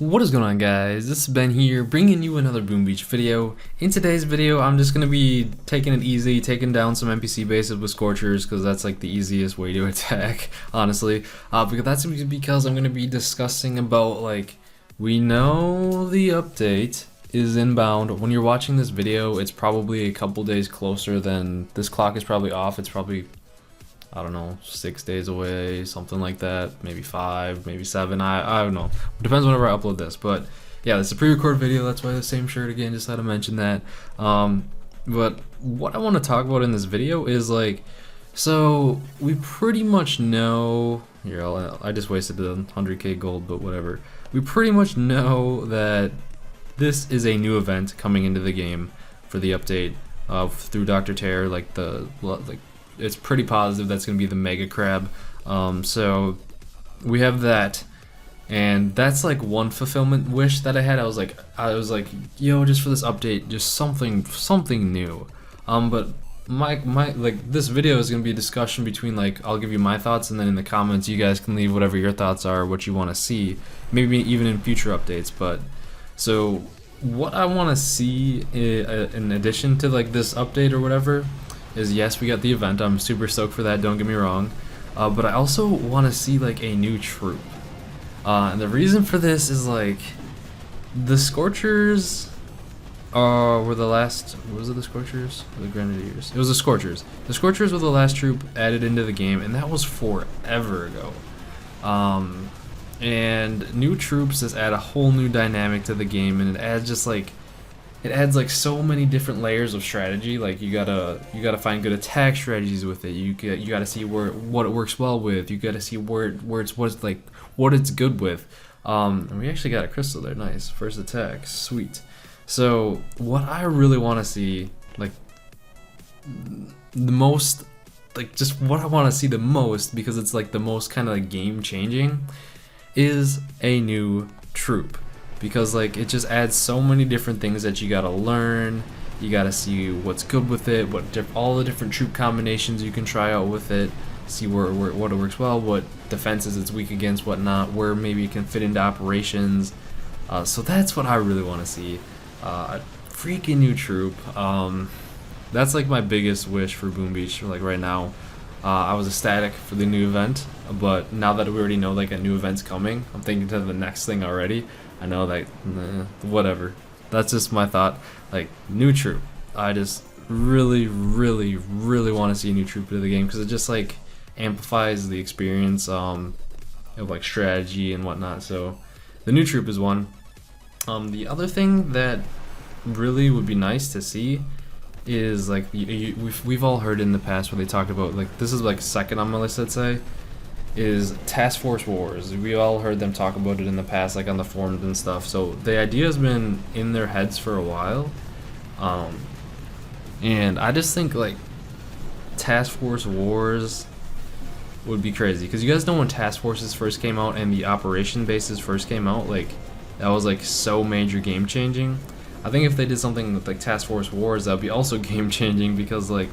What is going on, guys? This is Ben here, bringing you another Boom Beach video. In today's video, I'm just going to be taking it easy, taking down some NPC bases with Scorchers, because that's like the easiest way to attack, honestly. Because that's because I'm going to be discussing about, like, we know the update is inbound. When you're watching this video, it's probably a couple days closer than, this clock is probably off, it's probably, I don't know, 6 days away, something like that, maybe 5, maybe 7, I don't know. It depends whenever I upload this, but yeah, it's a pre-record video, that's why the same shirt again, just had to mention that. But what I want to talk about in this video is, like, so we pretty much know, here, I just wasted the 100k gold, but whatever. We pretty much know that this is a new event coming into the game for the update through Dr. Terror, it's pretty positive that's going to be the Mega Crab. So we have that, and that's like one fulfillment wish that I had. I was like, yo, just for this update, just something new. But my this video is going to be a discussion between, like, I'll give you my thoughts, and then in the comments you guys can leave whatever your thoughts are, what you want to see, maybe even in future updates. But so what I want to see in addition to, like, this update or whatever is, yes, we got the event. I'm super stoked for that, don't get me wrong, but I also want to see, like, a new troop, and the reason for this is, like, the Scorchers were the last, was it the Scorchers or the Grenadiers? It was the Scorchers. The Scorchers were the last troop added into the game, and that was forever ago. And new troops just add a whole new dynamic to the game, and it adds like so many different layers of strategy. Like, you gotta find good attack strategies with it. You gotta see what it works well with. You gotta see what it's good with. And we actually got a crystal there. Nice, first attack, sweet. So what I really want to see, like, the most, like, just what I want to see the most, because it's like the most kind of like game changing, is a new troop. Because, like, it just adds so many different things that you gotta learn. You gotta see what's good with it, all the different troop combinations you can try out with it, see what it works well, what defenses it's weak against, what not, where maybe it can fit into operations. So that's what I really want to see, a freaking new troop. That's like my biggest wish for Boom Beach, like, right now. I was ecstatic for the new event, but now that we already know, like, a new event's coming, I'm thinking to the next thing already. I know that, whatever. That's just my thought. Like, new troop. I just really want to see a new troop into the game, because it just, like, amplifies the experience of, like, strategy and whatnot. So the new troop is one. The other thing that really would be nice to see is, like, we've all heard in the past where they talked about, like, this is like second on my list, I'd say, is Task Force Wars. We all heard them talk about it in the past, like on the forums and stuff. So the idea has been in their heads for a while, and I just think, like, Task Force Wars would be crazy, because you guys know when Task Forces first came out and the operation bases first came out, like, that was, like, so major game changing. I think if they did something with, like, Task Force Wars, that would be also game changing, because, like,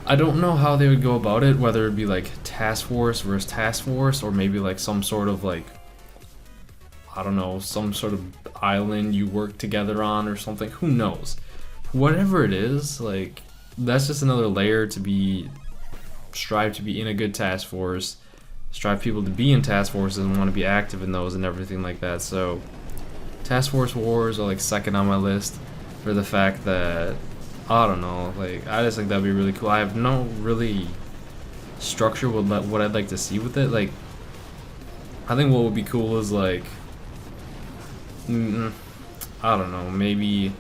I don't know how they would go about it, whether it'd be like Task Force versus Task Force, or maybe like some sort of, like, I don't know, some sort of island you work together on or something. Who knows? Whatever it is, like, that's just another layer to strive to be in a good task force, strive people to be in task forces and want to be active in those and everything like that. So Task Force Wars are, like, second on my list, for the fact that, I don't know, like, I just think that'd be really cool. I have no really structure with what I'd like to see with it. Like, I think what would be cool is, like, I don't know, maybe,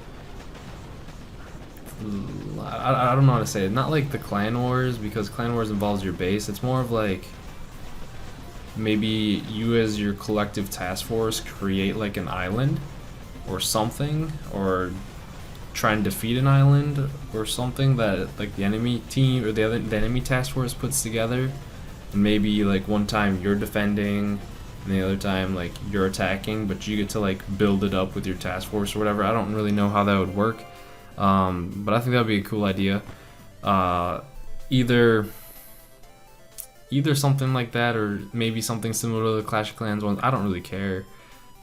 I don't know how to say it. Not like the Clan Wars, because Clan Wars involves your base. It's more of like, maybe you as your collective task force create, like, an island or something, or try and defeat an island or something that, like, the enemy team or the enemy task force puts together. And maybe, like, one time you're defending and the other time, like, you're attacking, but you get to, like, build it up with your task force or whatever. I don't really know how that would work, but I think that would be a cool idea. Either either something like that or maybe something similar to the Clash of Clans ones. I don't really care.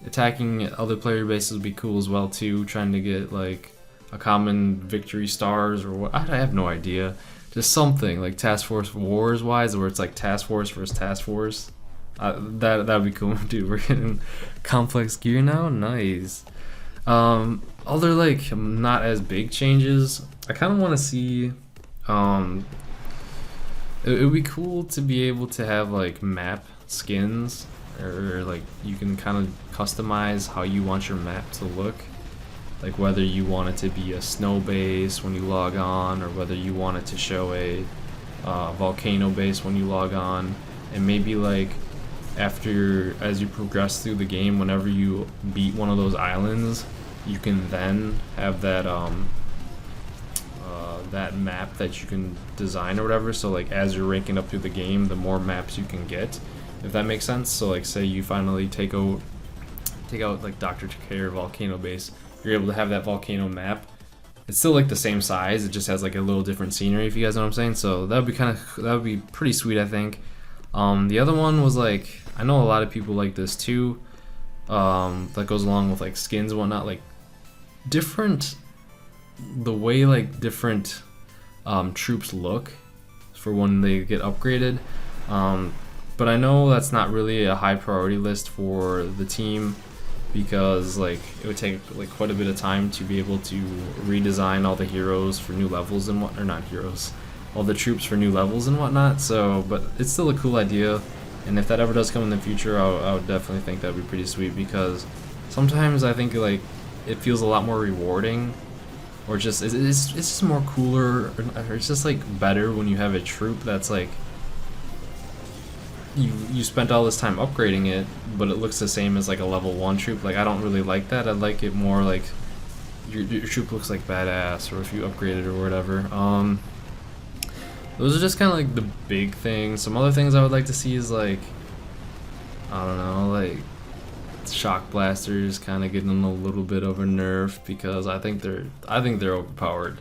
Attacking other player bases would be cool as well too. Trying to get like a common victory stars or what, I have no idea. Just something like Task Force Wars wise, where it's like Task Force versus Task Force. That'd be cool, dude. We're getting complex gear now, nice. Other like not as big changes, I kind of want to see. It would be cool to be able to have like map skins, or like you can kind of customize how you want your map to look. Like whether you want it to be a snow base when you log on, or whether you want it to show a volcano base when you log on, and maybe like as you progress through the game, whenever you beat one of those islands, you can then have that that map that you can design or whatever. So like as you're ranking up through the game, the more maps you can get, if that makes sense. So like say you finally take out like Dr. Takare volcano base, you're able to have that volcano map. It's still like the same size, it just has like a little different scenery, if you guys know what I'm saying. So that would be pretty sweet, I think. The other one was like, I know a lot of people like this too, that goes along with like skins and whatnot, like the way like different troops look for when they get upgraded. But I know that's not really a high priority list for the team, because like it would take like quite a bit of time to be able to redesign all the heroes for new levels and or not heroes, all the troops for new levels and whatnot. So, but it's still a cool idea, and if that ever does come in the future, I would definitely think that'd be pretty sweet, because sometimes I think like it feels a lot more rewarding, or just it's just more cooler, or it's just like better when you have a troop that's like you spent all this time upgrading it, but it looks the same as like a level 1 troop. Like I don't really like that. I like it more like your troop looks like badass, or if you upgrade it or whatever. Those are just kind of like the big things. Some other things I would like to see is like, I don't know, like shock blasters kind of getting a little bit of a nerf, because I think they're overpowered.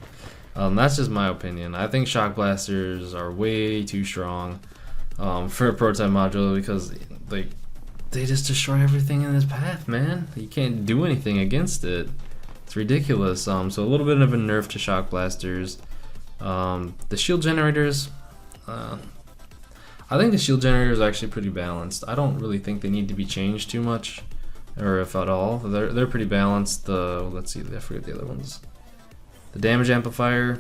That's just my opinion. I think shock blasters are way too strong for a prototype module, because like they just destroy everything in its path, man. You can't do anything against it. It's ridiculous. So a little bit of a nerf to shock blasters. The shield generators, I think the shield generators are actually pretty balanced. I don't really think they need to be changed too much, or if at all. They're pretty balanced. Let's see, I forget the other ones. The damage amplifier,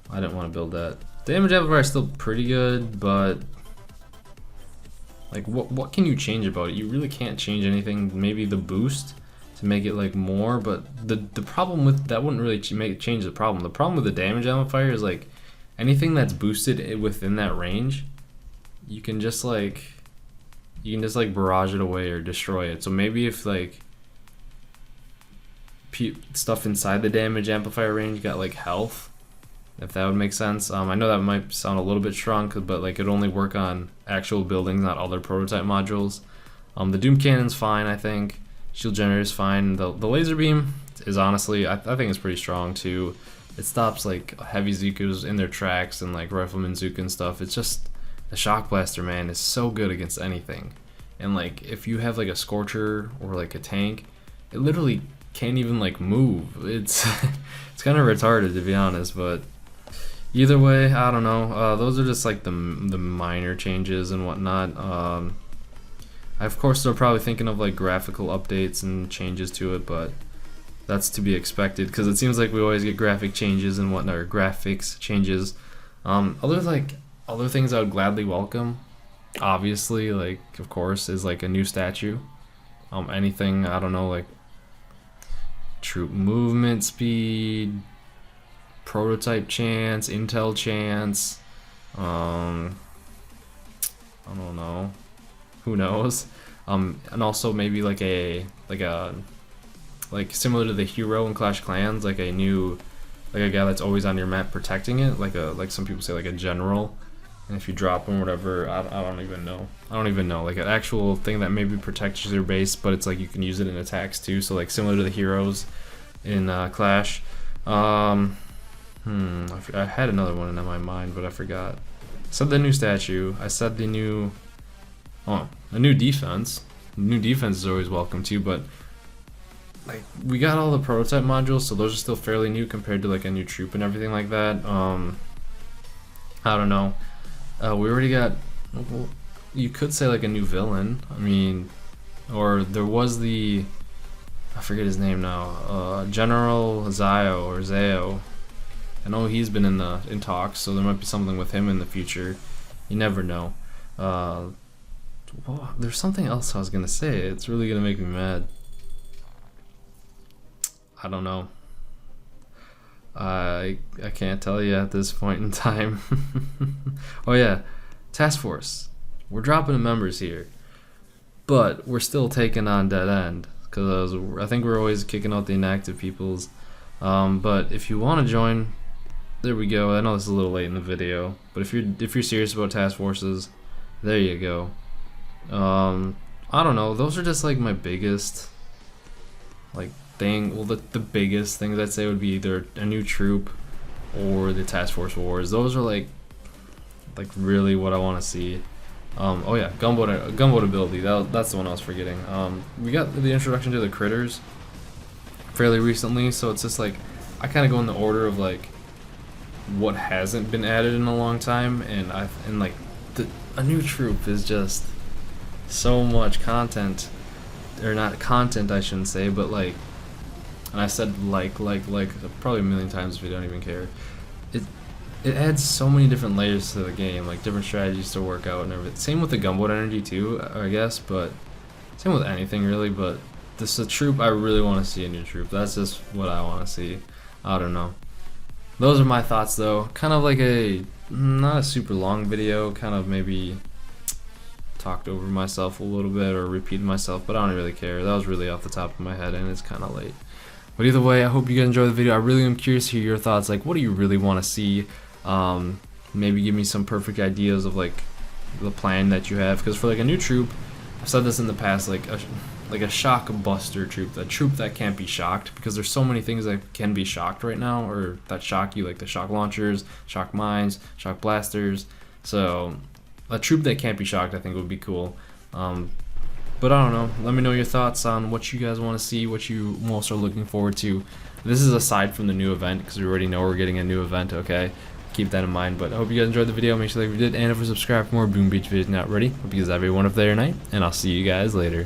I didn't want to build that. Damage amplifier is still pretty good, but like what can you change about it? You really can't change anything. Maybe the boost to make it like more, but the problem with that wouldn't really change the problem. The problem with the damage amplifier is like anything that's boosted within that range, you can just like barrage it away or destroy it. So maybe if like stuff inside the damage amplifier range got like health, if that would make sense. I know that might sound a little bit strong, but like it'd only work on actual buildings, not other prototype modules. The Doom Cannon's fine, I think. Shield Generator's fine. The Laser Beam is honestly, I think it's pretty strong too. It stops like heavy Zukas in their tracks and like Rifleman Zuka and stuff. It's just, the Shock Blaster, man, is so good against anything. And like if you have like a Scorcher or like a tank, it literally can't even like move. It's it's kind of retarded, to be honest, but either way, I don't know. Those are just like the minor changes and whatnot. Of course, they're probably thinking of like graphical updates and changes to it, but that's to be expected, because it seems like we always get graphic changes and whatnot, or graphics changes. Other things I would gladly welcome, obviously, like of course, is like a new statue. Anything, I don't know, like troop movement speed, prototype chance, intel chance. I don't know. Who knows? And also maybe like similar to the hero in Clash of Clans, like a guy that's always on your map protecting it, like some people say, like a general. And if you drop him or whatever, I don't even know. Like an actual thing that maybe protects your base, but it's like you can use it in attacks too. So like similar to the heroes in Clash. I had another one in my mind, but I forgot. said the new statue. I said the new, a new defense. New defense is always welcome too, but like we got all the prototype modules, so those are still fairly new compared to like a new troop and everything like that. I don't know. We already got, well, you could say like a new villain. I mean, or there was I forget his name now. General Zio or Zayo. I know he's been in talks, so there might be something with him in the future. You never know. There's something else I was gonna say. It's really gonna make me mad. I don't know. I can't tell you at this point in time. Oh yeah, task force. We're dropping the members here, but we're still taking on dead end because I think we're always kicking out the inactive peoples. But if you want to join, there we go. I know this is a little late in the video, but if you're serious about task forces, there you go. I don't know. Those are just like my biggest like thing. Well, the biggest things I'd say would be either a new troop or the task force wars. Those are like really what I want to see. Oh yeah, gunboat ability. That's the one I was forgetting. We got the introduction to the critters fairly recently, so it's just like I kind of go in the order of like what hasn't been added in a long time, and a new troop is just so much content, or not content I shouldn't say, but like, and I said like probably a million times if you don't even care. It adds so many different layers to the game, like different strategies to work out and everything. Same with the gunboat energy too, I guess, but same with anything really. But this is a troop I really want to see, a new troop. That's just what I want to see. I don't know. Those are my thoughts though. Kind of like not a super long video, kind of maybe talked over myself a little bit or repeated myself, but I don't really care. That was really off the top of my head and it's kind of late. But either way, I hope you guys enjoyed the video. I really am curious to hear your thoughts. Like, what do you really want to see? Maybe give me some perfect ideas of like the plan that you have, because for like a new troop, I've said this in the past, like a shock buster troop, a troop that can't be shocked, because there's so many things that can be shocked right now, or that shock you, like the shock launchers, shock mines, shock blasters. So a troop that can't be shocked I think would be cool. But I don't know, let me know your thoughts on what you guys want to see, what you most are looking forward to. This is aside from the new event, because we already know we're getting a new event, okay? Keep that in mind. But I hope you guys enjoyed the video. Make sure that if you did, and if you subscribe for more Boom Beach videos not ready. Hope you guys have a wonderful day or night, and I'll see you guys later.